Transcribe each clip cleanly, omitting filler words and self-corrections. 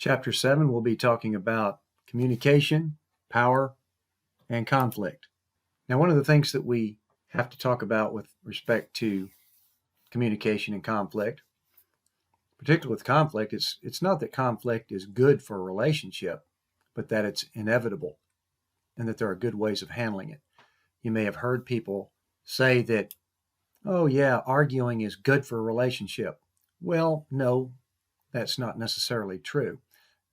Chapter 7, we'll be talking about communication, power, and conflict. Now, one of the things that we have to talk about with respect to communication and conflict, particularly with conflict, it's not that conflict is good for a relationship, but that it's inevitable and that there are good ways of handling it. You may have heard people say that, oh yeah, arguing is good for a relationship. Well, no, that's not necessarily true.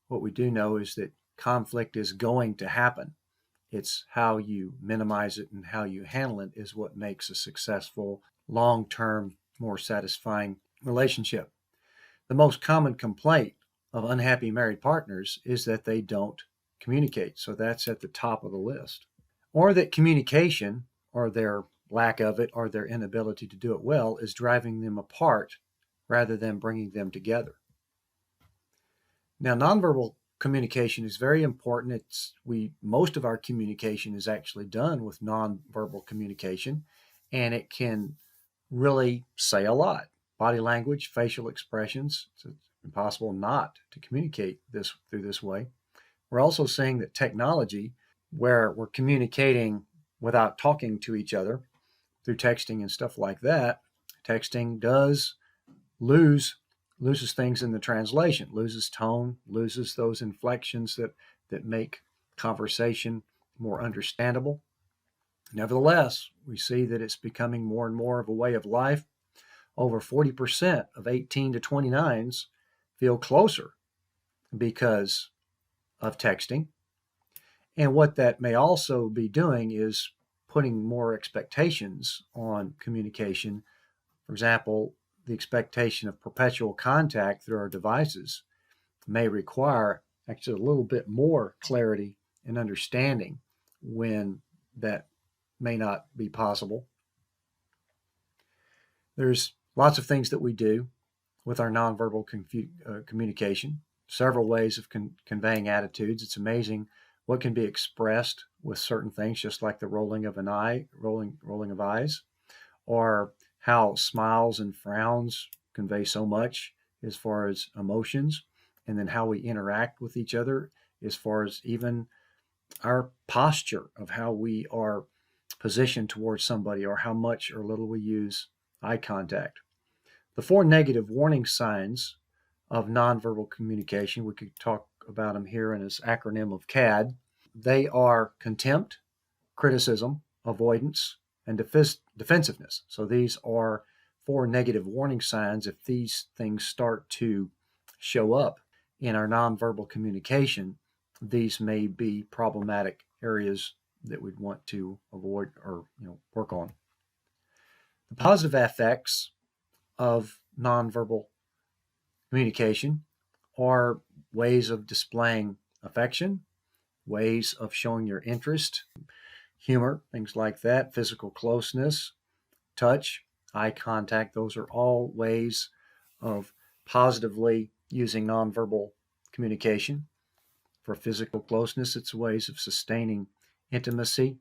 What we do know is that conflict is going to happen. It's how you minimize it and how you handle it is what makes a successful, long-term, more satisfying relationship. The most common complaint of unhappy married partners is that they don't communicate. So that's at the top of the list. Or that communication, or their lack of it, or their inability to do it well, is driving them apart rather than bringing them together. Now, nonverbal communication is very important. Most of our communication is actually done with nonverbal communication, and it can really say a lot. Body language, facial expressions, it's impossible not to communicate through this way. We're also seeing that technology, where we're communicating without talking to each other through texting and stuff like that, texting does loses things in the translation, loses tone, loses those inflections that make conversation more understandable. Nevertheless, we see that it's becoming more and more of a way of life. Over 40% of 18 to 29s feel closer because of texting. And what that may also be doing is putting more expectations on communication. For example, the expectation of perpetual contact through our devices may require actually a little bit more clarity and understanding when that may not be possible. There's lots of things that we do with our nonverbal communication, several ways of conveying attitudes. It's amazing what can be expressed with certain things, just like the rolling of eyes, or how smiles and frowns convey so much as far as emotions, and then how we interact with each other as far as even our posture of how we are positioned towards somebody, or how much or little we use eye contact. The 4 negative warning signs of nonverbal communication, we could talk about them here in this acronym of CAD. They are contempt, criticism, avoidance, and defensiveness. So these are 4 negative warning signs. If these things start to show up in our nonverbal communication, these may be problematic areas that we'd want to avoid or work on. The positive effects of nonverbal communication are ways of displaying affection, ways of showing your interest, humor, things like that, physical closeness, touch, eye contact. Those are all ways of positively using nonverbal communication. For physical closeness, it's ways of sustaining intimacy.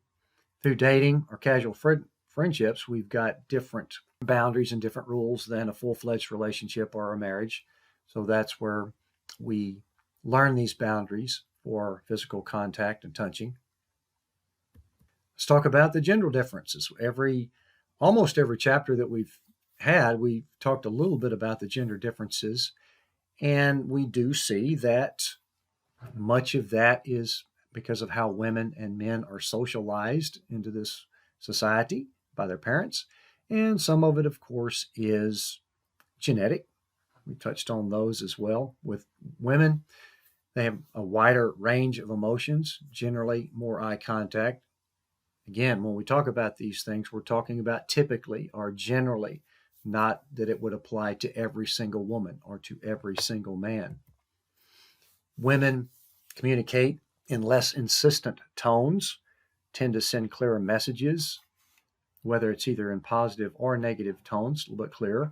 Through dating or casual friendships, we've got different boundaries and different rules than a full-fledged relationship or a marriage. So that's where we learn these boundaries for physical contact and touching. Let's talk about the gender differences. Almost every chapter that we've talked a little bit about the gender differences, and we do see that much of that is because of how women and men are socialized into this society by their parents, and some of it, of course, is genetic. We touched on those as well. With women, they have a wider range of emotions, generally more eye contact. Again, when we talk about these things, we're talking about typically or generally, not that it would apply to every single woman or to every single man. Women communicate in less insistent tones, tend to send clearer messages, whether it's either in positive or negative tones, a little bit clearer.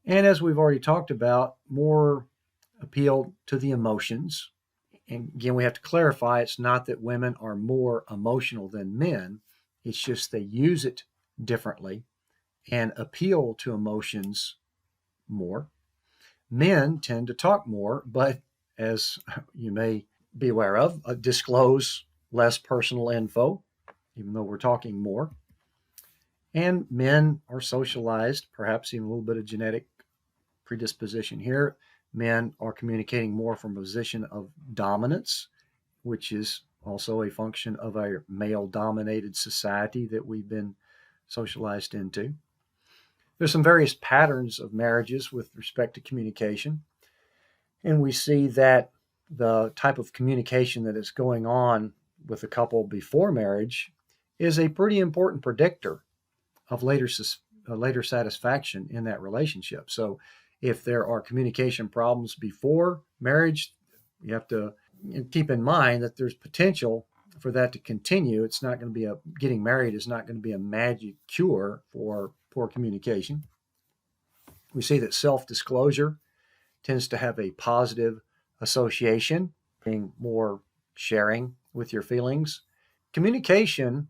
And as we've already talked about, more appeal to the emotions. And again, we have to clarify, it's not that women are more emotional than men. It's just they use it differently and appeal to emotions more. Men tend to talk more, but as you may be aware of, disclose less personal info, even though we're talking more. And men are socialized, perhaps even a little bit of genetic predisposition here. Men are communicating more from a position of dominance, which is also a function of our male dominated society that we've been socialized into. There's some various patterns of marriages with respect to communication. And we see that the type of communication that is going on with a couple before marriage is a pretty important predictor of later satisfaction in that relationship. So if there are communication problems before marriage, you have to keep in mind that there's potential for that to continue. It's not going to be getting married is not going to be a magic cure for poor communication. We see that self-disclosure tends to have a positive association, being more sharing with your feelings. Communication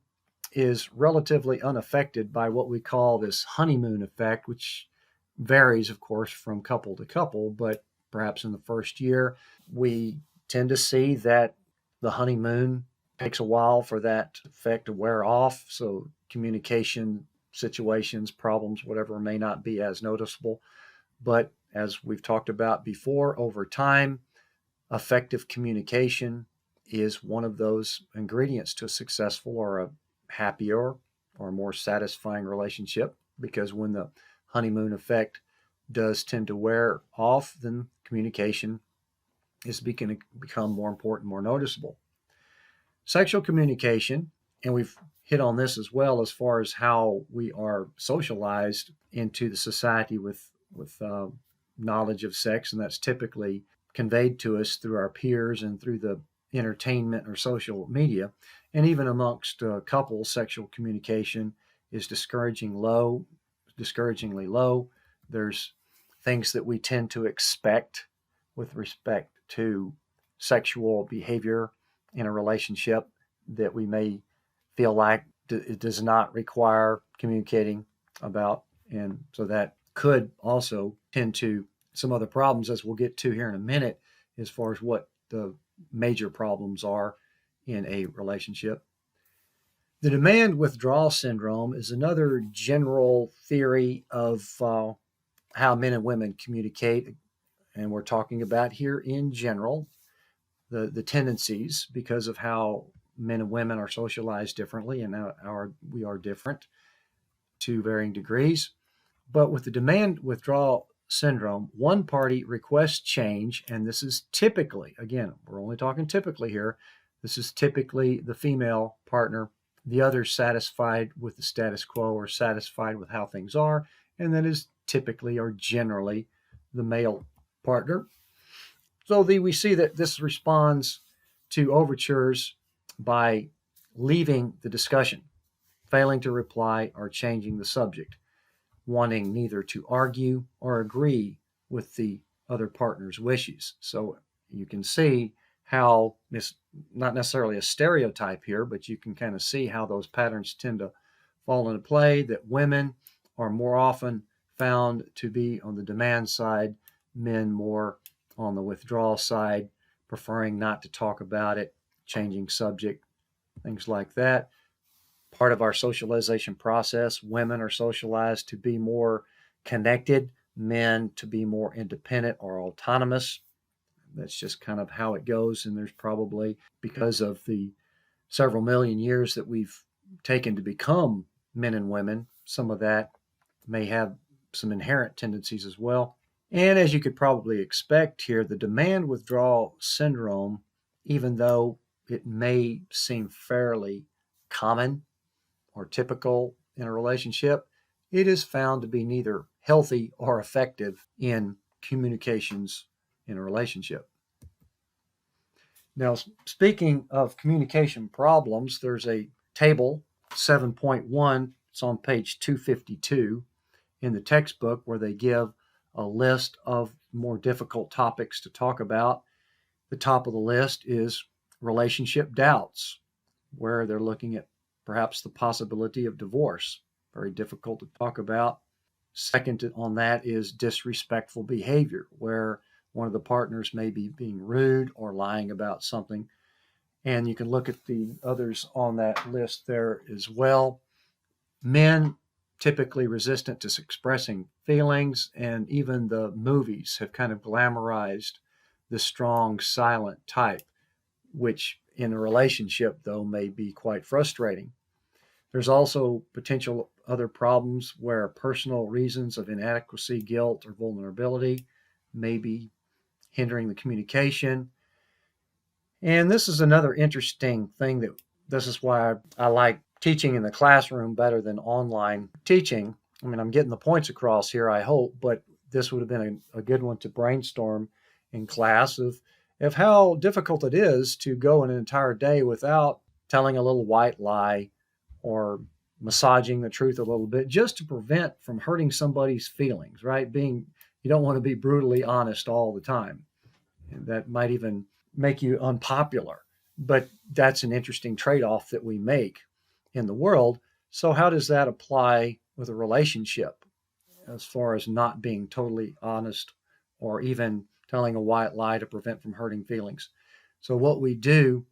is relatively unaffected by what we call this honeymoon effect, which varies, of course, from couple to couple, but perhaps in the first year, we tend to see that the honeymoon takes a while for that effect to wear off. So communication situations, problems, whatever, may not be as noticeable. But as we've talked about before, over time, effective communication is one of those ingredients to a successful or a happier or more satisfying relationship, because when the honeymoon effect does tend to wear off, then communication is going to become more important, more noticeable. Sexual communication, and we've hit on this as well as far as how we are socialized into the society with knowledge of sex, and that's typically conveyed to us through our peers and through the entertainment or social media. And even amongst couples, sexual communication is discouragingly low. There's things that we tend to expect with respect to sexual behavior in a relationship that we may feel like it does not require communicating about. And so that could also tend to some other problems, as we'll get to here in a minute, as far as what the major problems are in a relationship. The demand withdrawal syndrome is another general theory of how men and women communicate. And we're talking about here in general the tendencies, because of how men and women are socialized differently, and we are different to varying degrees. But with the demand withdrawal syndrome, one party requests change, and this is typically, again, we're only talking typically here, this is typically the female partner. The other satisfied with the status quo or satisfied with how things are, and that is typically or generally the male partner. So we see that this responds to overtures by leaving the discussion, failing to reply, or changing the subject, wanting neither to argue or agree with the other partner's wishes. So you can see how it's not necessarily a stereotype here, but you can kind of see how those patterns tend to fall into play, that women are more often found to be on the demand side, men more on the withdrawal side, preferring not to talk about it, changing subject, things like that. Part of our socialization process, women are socialized to be more connected, men to be more independent or autonomous. That's just kind of how it goes. And there's probably, because of the several million years that we've taken to become men and women, some of that may have some inherent tendencies as well. And as you could probably expect here, the demand withdrawal syndrome, even though it may seem fairly common or typical in a relationship, it is found to be neither healthy or effective in communications in a relationship. Now, speaking of communication problems, there's a table, 7.1, it's on page 252 in the textbook, where they give a list of more difficult topics to talk about. The top of the list is relationship doubts, where they're looking at perhaps the possibility of divorce. Very difficult to talk about. Second on that is disrespectful behavior, where one of the partners may be being rude or lying about something. And you can look at the others on that list there as well. Men typically resistant to expressing feelings, and even the movies have kind of glamorized the strong, silent type, which in a relationship, though, may be quite frustrating. There's also potential other problems where personal reasons of inadequacy, guilt, or vulnerability may be hindering the communication. And this is another interesting thing that this is why I like teaching in the classroom better than online teaching. I mean, I'm getting the points across here, I hope, but this would have been a good one to brainstorm in class of how difficult it is to go an entire day without telling a little white lie or massaging the truth a little bit just to prevent from hurting somebody's feelings, right? You don't want to be brutally honest all the time. That might even make you unpopular. But that's an interesting trade off that we make in the world. So, how does that apply with a relationship as far as not being totally honest or even telling a white lie to prevent from hurting feelings? So, what we do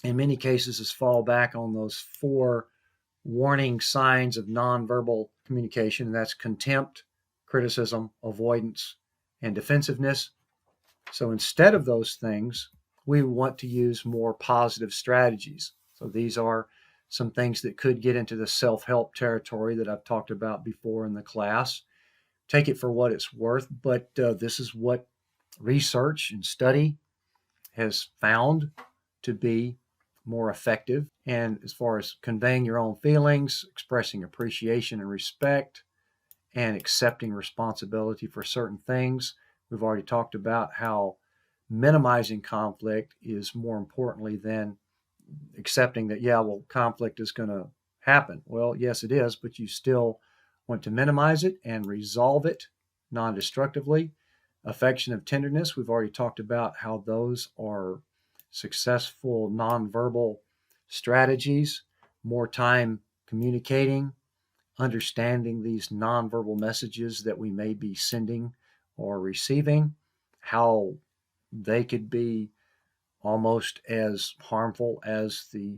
in many cases is fall back on those four warning signs of nonverbal communication, and that's contempt, criticism, avoidance, and defensiveness. So instead of those things, we want to use more positive strategies. So these are some things that could get into the self-help territory that I've talked about before in the class. Take it for what it's worth, but this is what research and study has found to be more effective. And as far as conveying your own feelings, expressing appreciation and respect, and accepting responsibility for certain things, we've already talked about how minimizing conflict is more importantly than accepting that, yeah, well, conflict is going to happen. Well, yes, it is, but you still want to minimize it and resolve it non destructively. Affection and tenderness, we've already talked about how those are successful nonverbal strategies. More time communicating, understanding these nonverbal messages that we may be sending or receiving, how they could be almost as harmful as the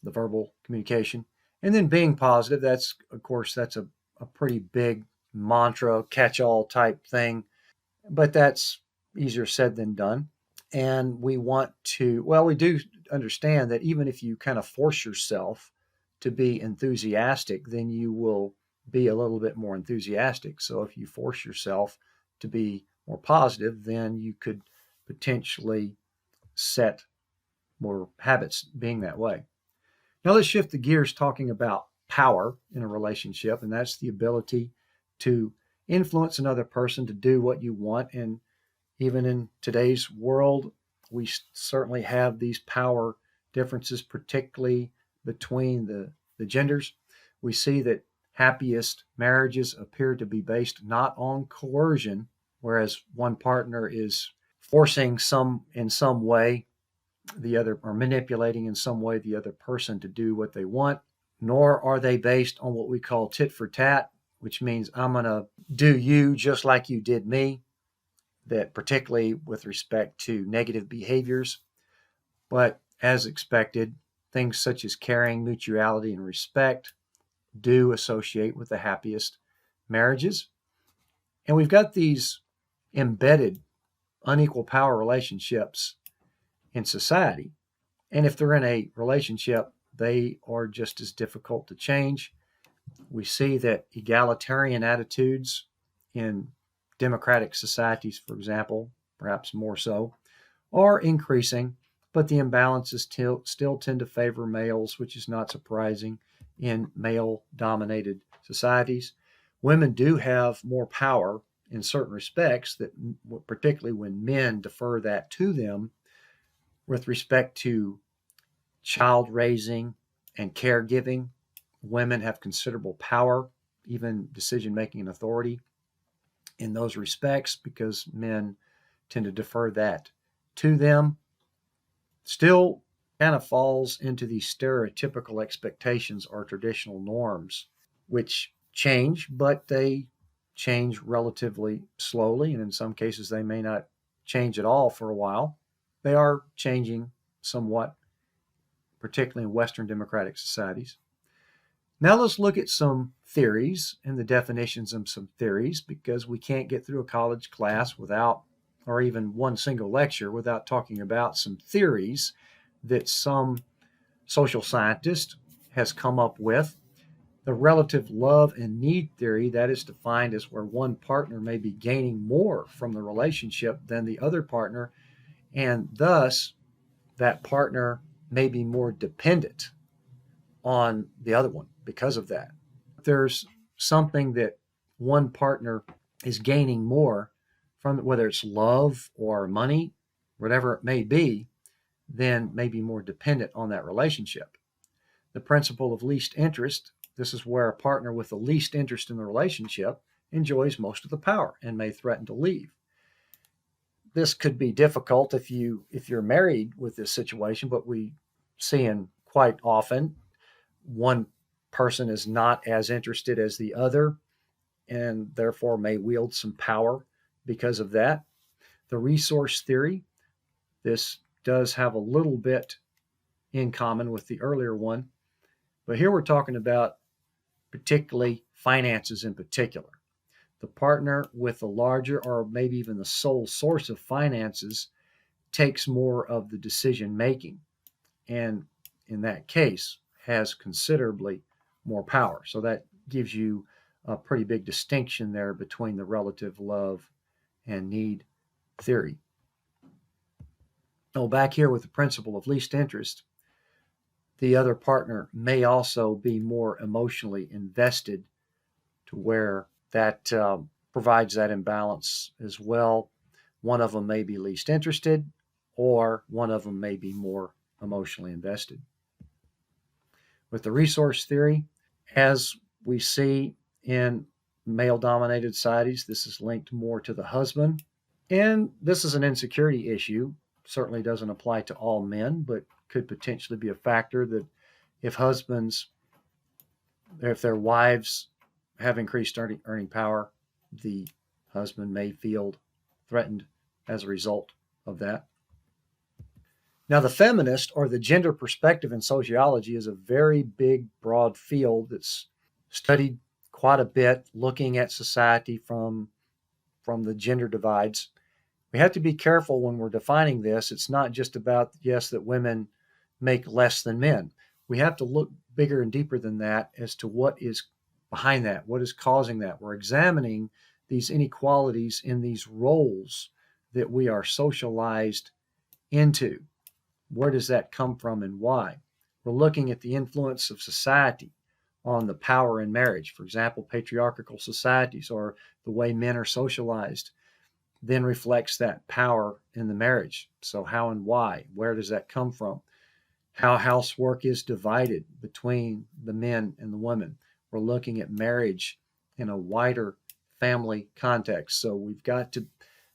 verbal communication. And then being positive, that's, of course, that's a pretty big mantra, catch all type thing, but that's easier said than done. And we want to, well, we do understand that even if you kind of force yourself to be enthusiastic, then you will be a little bit more enthusiastic. So if you force yourself to be more positive, then you could potentially set more habits being that way. Now let's shift the gears talking about power in a relationship, and that's the ability to influence another person to do what you want. And even in today's world, we certainly have these power differences, particularly between the genders. We see that happiest marriages appear to be based not on coercion, whereas one partner is forcing in some way the other, or manipulating in some way the other person to do what they want, nor are they based on what we call tit for tat, which means I'm going to do you just like you did me, that particularly with respect to negative behaviors. But as expected, things such as caring, mutuality, and respect do associate with the happiest marriages. And we've got these embedded unequal power relationships in society. And if they're in a relationship, they are just as difficult to change. We see that egalitarian attitudes in democratic societies, for example, perhaps more so, are increasing, but the imbalances still tend to favor males, which is not surprising in male-dominated societies. Women do have more power in certain respects, that particularly when men defer that to them with respect to child raising and caregiving. Women have considerable power, even decision making and authority in those respects, because men tend to defer that to them. Still kind of falls into these stereotypical expectations or traditional norms, which change, but they change relatively slowly, and in some cases they may not change at all for a while. They are changing somewhat, particularly in Western democratic societies. Now let's look at some theories and the definitions of some theories, because we can't get through a college class without, or even one single lecture, without talking about some theories that some social scientist has come up with. The relative love and need theory, that is defined as where one partner may be gaining more from the relationship than the other partner, and thus that partner may be more dependent on the other one because of that. If there's something that one partner is gaining more from, whether it's love or money, whatever it may be, then may be more dependent on that relationship. The principle of least interest, this is where a partner with the least interest in the relationship enjoys most of the power and may threaten to leave. This could be difficult if you're married with this situation, but we see in quite often one person is not as interested as the other and therefore may wield some power because of that. The resource theory, this does have a little bit in common with the earlier one, but here we're talking about particularly finances in particular. The partner with the larger or maybe even the sole source of finances takes more of the decision making, and in that case has considerably more power. So that gives you a pretty big distinction there between the relative love and need theory. Oh, back here with the principle of least interest, the other partner may also be more emotionally invested to where that provides that imbalance as well. One of them may be least interested, or one of them may be more emotionally invested. With the resource theory, as we see in male-dominated societies, this is linked more to the husband. And this is an insecurity issue. Certainly doesn't apply to all men, but could potentially be a factor that if their wives have increased earning power, the husband may feel threatened as a result of that. Now, the feminist or the gender perspective in sociology is a very big, broad field that's studied quite a bit, looking at society from the gender divides. We have to be careful when we're defining this. It's not just about, yes, that women make less than men. We have to look bigger and deeper than that as to what is behind that, what is causing that. We're examining these inequalities in these roles that we are socialized into. Where does that come from and why? We're looking at the influence of society on the power in marriage. For example, patriarchal societies or the way men are socialized then reflects that power in the marriage. So how and why? Where does that come from? How housework is divided between the men and the women. We're looking at marriage in a wider family context. So we've got to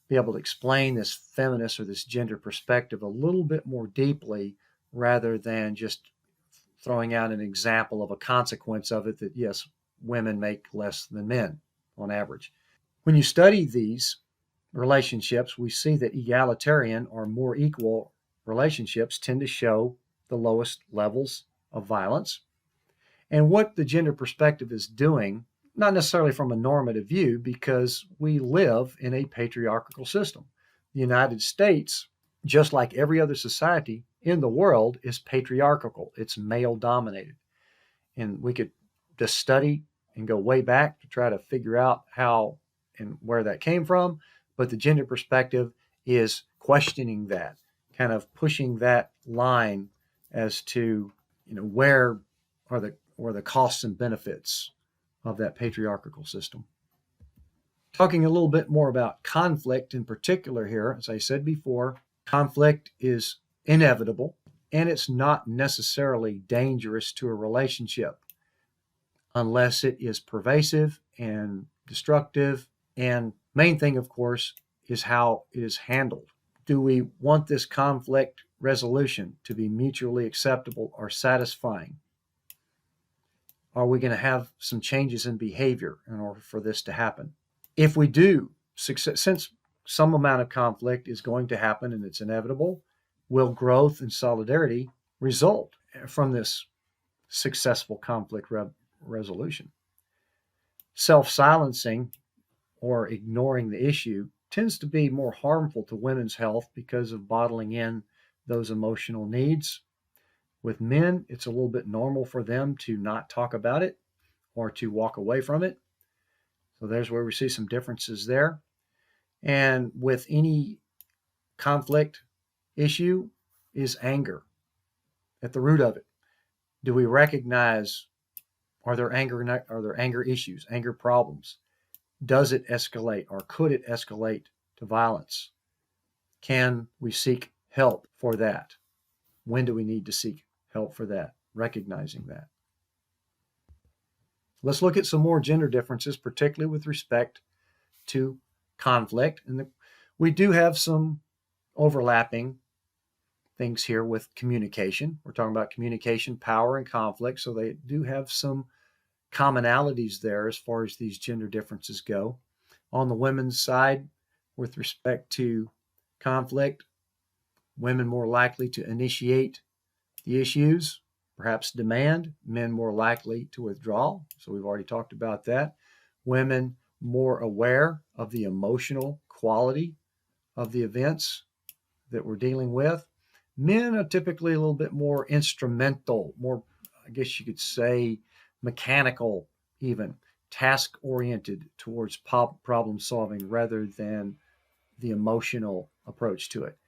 be able to explain this feminist or this gender perspective a little bit more deeply rather than just throwing out an example of a consequence of it that, yes, women make less than men on average. When you study these relationships, we see that egalitarian or more equal relationships tend to show the lowest levels of violence. And what the gender perspective is doing, not necessarily from a normative view, because we live in a patriarchal system. The United States, just like every other society in the world, is patriarchal. It's male dominated. And we could just study and go way back to try to figure out how and where that came from. But the gender perspective is questioning that, kind of pushing that line as to, where are the costs and benefits of that patriarchal system. Talking a little bit more about conflict in particular here, as I said before, conflict is inevitable and it's not necessarily dangerous to a relationship unless it is pervasive and destructive. And main thing, of course, is how it is handled. Do we want this conflict resolution to be mutually acceptable or satisfying? Are we going to have some changes in behavior in order for this to happen? If we do, since some amount of conflict is going to happen and it's inevitable. Will growth and solidarity result from this successful conflict resolution? Self-silencing or ignoring the issue tends to be more harmful to women's health because of bottling in those emotional needs. With men, it's a little bit normal for them to not talk about it or to walk away from it. So there's where we see some differences there. And with any conflict issue is anger at the root of it. Do we recognize, are there anger issues, anger problems? Does it escalate or could it escalate to violence? Can we seek help for that? When do we need to seek help for that? Recognizing that. Let's look at some more gender differences, particularly with respect to conflict. And we do have some overlapping things here with communication. We're talking about communication, power, and conflict. So they do have some commonalities there as far as these gender differences go. On the women's side, with respect to conflict, women more likely to initiate the issues, perhaps demand, men more likely to withdraw. So we've already talked about that. Women more aware of the emotional quality of the events that we're dealing with. Men are typically a little bit more instrumental, more, I guess you could say, mechanical, even task oriented towards problem solving rather than the emotional approach to it.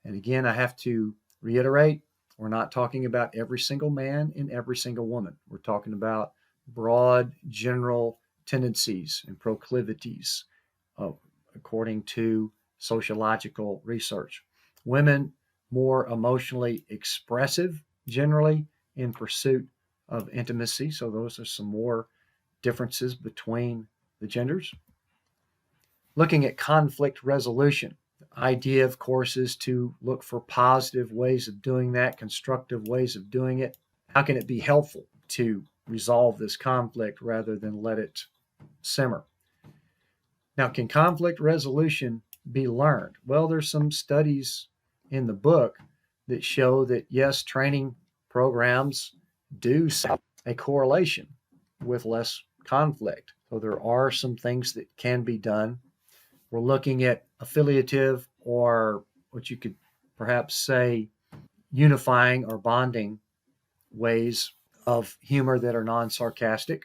And again, I have to reiterate, we're not talking about every single man and every single woman. We're talking about broad general tendencies and proclivities according to sociological research. Women more emotionally expressive generally in pursuit of intimacy. So those are some more differences between the genders. Looking at conflict resolution. The idea, of course, is to look for positive ways of doing that, constructive ways of doing it. How can it be helpful to resolve this conflict rather than let it simmer? Now, can conflict resolution be learned? Well, there's some studies in the book that show that, yes, training programs do have a correlation with less conflict. So there are some things that can be done. We're looking at affiliative, or what you could perhaps say unifying or bonding ways of humor that are non-sarcastic.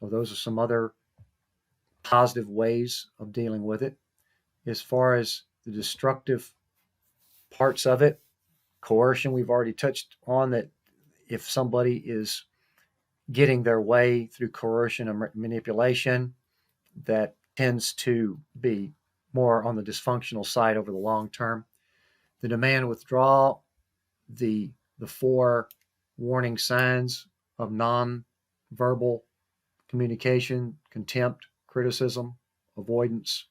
So those are some other positive ways of dealing with it. As far as the destructive parts of it, coercion, we've already touched on that. If somebody is getting their way through coercion and manipulation, that tends to be more on the dysfunctional side over the long term. The demand withdrawal, the four warning signs of non-verbal communication: contempt, criticism, avoidance,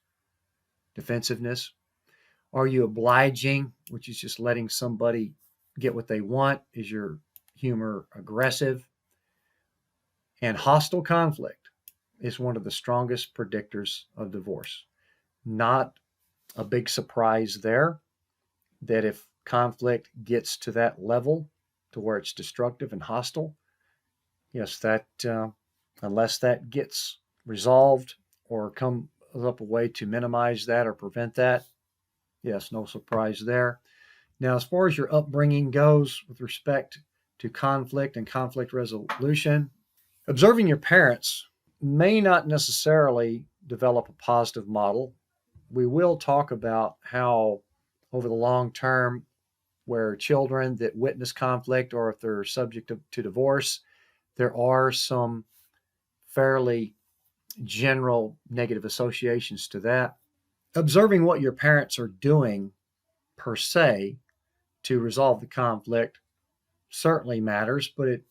defensiveness. Are you obliging, which is just letting somebody get what they want? Is your humor aggressive? And hostile conflict is one of the strongest predictors of divorce. Not a big surprise there that if conflict gets to that level, to where it's destructive and hostile, yes, that unless that gets resolved or comes up a way to minimize that or prevent that, yes, no surprise there. Now, as far as your upbringing goes with respect to conflict and conflict resolution, observing your parents may not necessarily develop a positive model. We will talk about how over the long term, where children that witness conflict or if they're subject to divorce, there are some fairly general negative associations to that. Observing what your parents are doing per se to resolve the conflict certainly matters, but it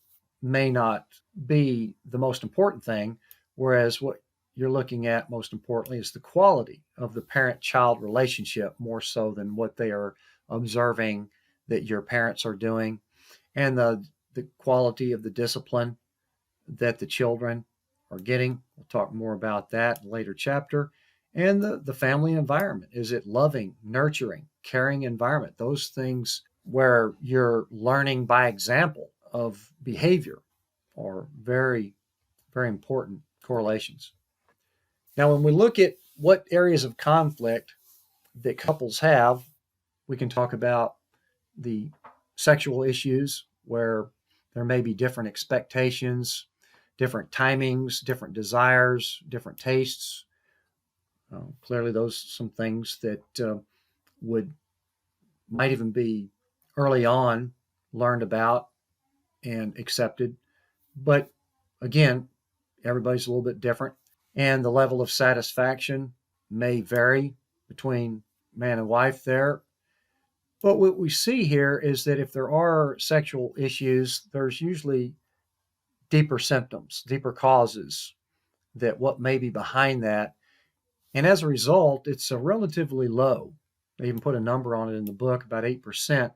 may not be the most important thing, whereas what you're looking at most importantly is the quality of the parent-child relationship more so than what they are observing that your parents are doing, and the quality of the discipline that the children are getting. We'll talk more about that in a later chapter. And the family environment. Is it loving, nurturing, caring environment? Those things where you're learning by example of behavior are very, very important correlations. Now, when we look at what areas of conflict that couples have, we can talk about the sexual issues where there may be different expectations, different timings, different desires, different tastes. Clearly, those are some things that would might even be early on learned about and accepted. But again, everybody's a little bit different, and the level of satisfaction may vary between man and wife there. But what we see here is that if there are sexual issues, there's usually deeper symptoms, deeper causes that what may be behind that. And as a result, it's a relatively low. They even put a number on it in the book, about 8%,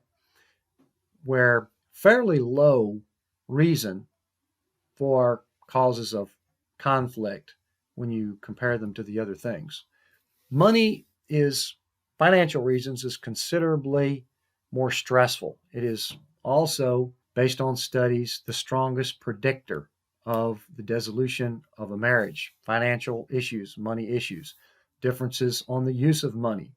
where fairly low reason for causes of conflict when you compare them to the other things. Money is, financial reasons, is considerably more stressful. It is also, based on studies, the strongest predictor of the dissolution of a marriage. Financial issues, money issues, differences on the use of money,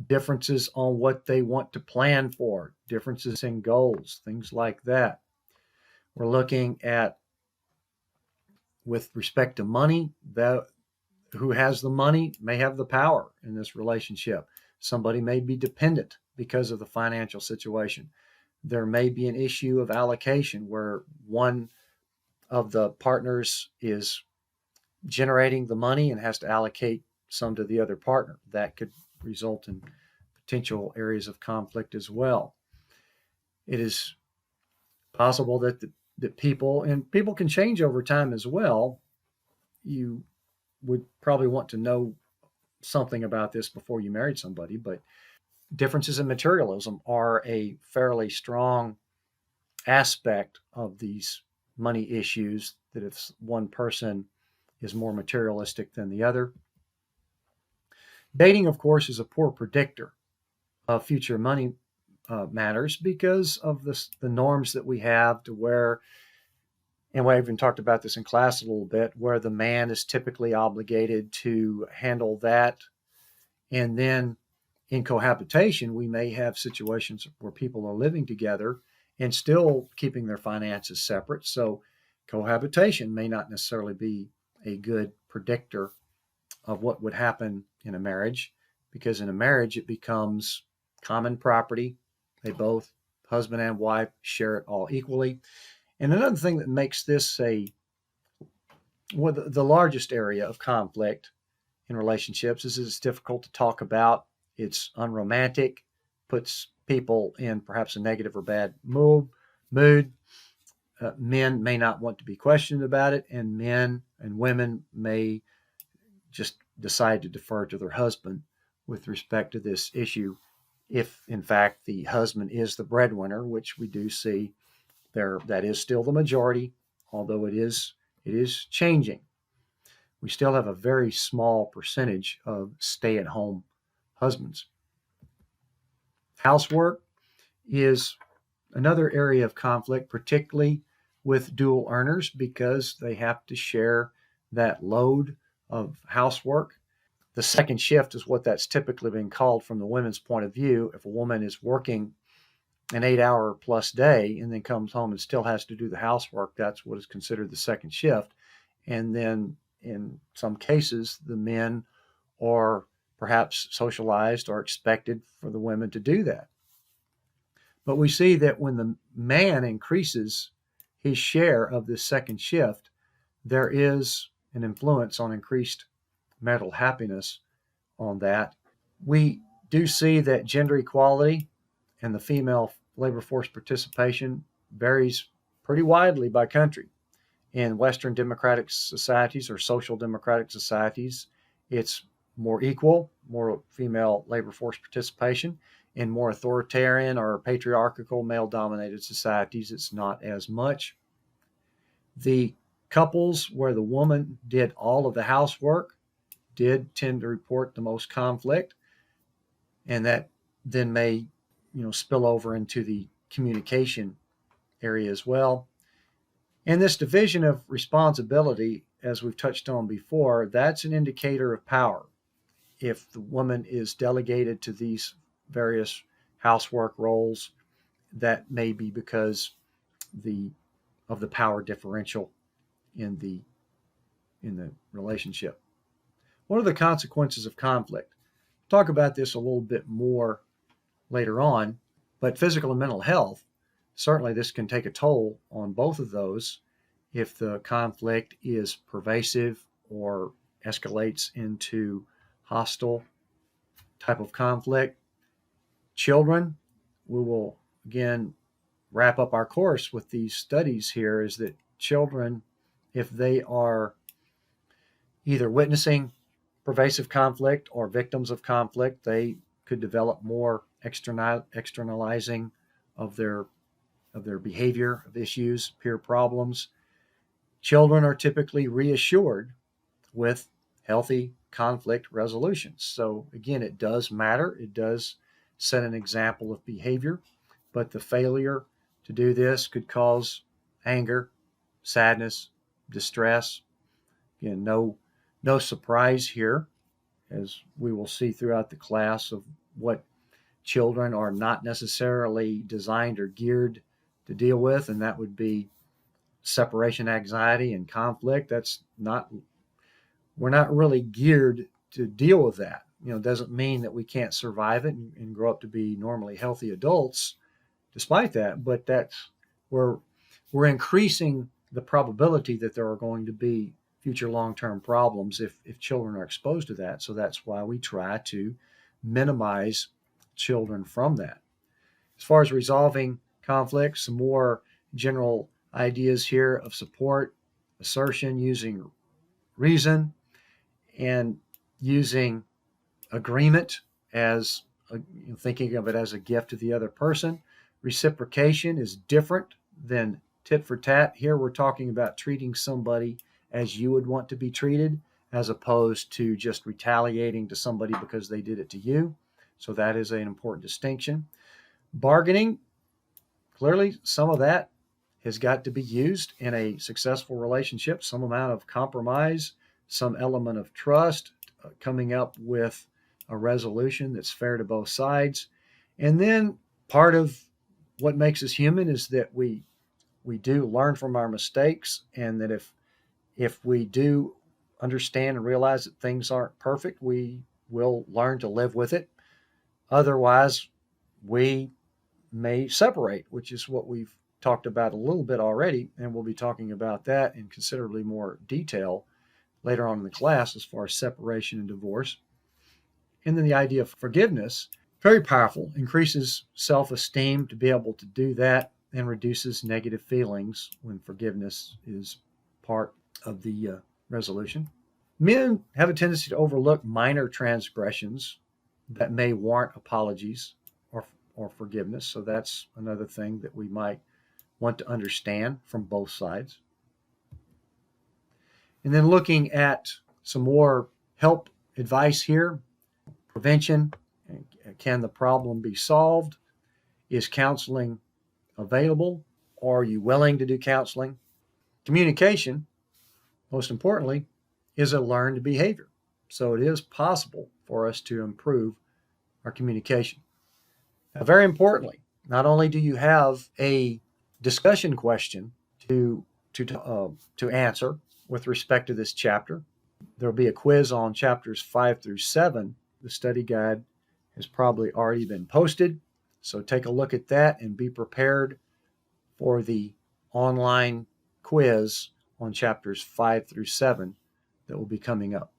differences on what they want to plan for, differences in goals, things like that. We're looking at, with respect to money, that who has the money may have the power in this relationship. Somebody may be dependent because of the financial situation. There may be an issue of allocation where one of the partners is generating the money and has to allocate some to the other partner. That could result in potential areas of conflict as well. It is possible that people can change over time as well. You would probably want to know something about this before you married somebody, but differences in materialism are a fairly strong aspect of these money issues, that if one person is more materialistic than the other. Dating, of course, is a poor predictor of future money matters because of the norms that we have, to where, and we even talked about this in class a little bit, where the man is typically obligated to handle that. And then in cohabitation, we may have situations where people are living together and still keeping their finances separate. So cohabitation may not necessarily be a good predictor of what would happen in a marriage, because in a marriage it becomes common property. They both, husband and wife, share it all equally. And another thing that makes this the largest area of conflict in relationships is it's difficult to talk about. It's unromantic, puts people in perhaps a negative or bad mood. Men may not want to be questioned about it, and men and women may just decide to defer to their husband with respect to this issue, if in fact the husband is the breadwinner, which we do see there. That is still the majority, although it is changing. We still have a very small percentage of stay-at-home husbands. Housework is another area of conflict, particularly with dual earners, because they have to share that load of housework. The second shift is what that's typically been called from the women's point of view. If a woman is working an 8-hour plus day and then comes home and still has to do the housework, that's what is considered the second shift. And then in some cases, the men are perhaps socialized or expected for the women to do that. But we see that when the man increases his share of this second shift, there is an influence on increased marital happiness on that. We do see that gender equality and the female labor force participation varies pretty widely by country. In Western democratic societies or social democratic societies, it's more equal, more female labor force participation. In more authoritarian or patriarchal, male-dominated societies, it's not as much. The couples where the woman did all of the housework, did tend to report the most conflict, and that then may spill over into the communication area as well. And this division of responsibility, as we've touched on before, that's an indicator of power. If the woman is delegated to these various housework roles, that may be because of the power differential in the relationship. What are the consequences of conflict? We'll talk about this a little bit more later on, but physical and mental health, certainly this can take a toll on both of those if the conflict is pervasive or escalates into hostile type of conflict. Children, we will again wrap up our course with these studies here, is that children, if they are either witnessing pervasive conflict or victims of conflict, they could develop more externalizing of their behavior, of issues, peer problems. Children are typically reassured with healthy conflict resolutions. So again, it does matter. It does set an example of behavior, but the failure to do this could cause anger, sadness, distress. Again, no surprise here, as we will see throughout the class, of what children are not necessarily designed or geared to deal with, and that would be separation anxiety and conflict. We're not really geared to deal with that. It doesn't mean that we can't survive it and grow up to be normally healthy adults despite that, but we're increasing the probability that there are going to be future long-term problems if children are exposed to that. So that's why we try to minimize children from that. As far as resolving conflicts, some more general ideas here of support, assertion, using reason, and using agreement as thinking of it as a gift to the other person. Reciprocation is different than tit for tat. Here we're talking about treating somebody as you would want to be treated, as opposed to just retaliating to somebody because they did it to you. So that is an important distinction. Bargaining, clearly some of that has got to be used in a successful relationship, some amount of compromise, some element of trust, coming up with a resolution that's fair to both sides. And then part of what makes us human is that we do learn from our mistakes, and that if we do understand and realize that things aren't perfect, we will learn to live with it. Otherwise, we may separate, which is what we've talked about a little bit already, and we'll be talking about that in considerably more detail later on in the class as far as separation and divorce. And then the idea of forgiveness, very powerful, increases self-esteem to be able to do that, and reduces negative feelings when forgiveness is part of the resolution. Men have a tendency to overlook minor transgressions that may warrant apologies or forgiveness. So that's another thing that we might want to understand from both sides. And then looking at some more help advice here. Prevention. Can the problem be solved? Is counseling available? Are you willing to do counseling? Communication, most importantly, is a learned behavior. So it is possible for us to improve our communication. Now, very importantly, not only do you have a discussion question to answer with respect to this chapter, there will be a quiz on chapters 5 through 7. The study guide has probably already been posted, so take a look at that and be prepared for the online quiz on chapters 5 through 7 that will be coming up.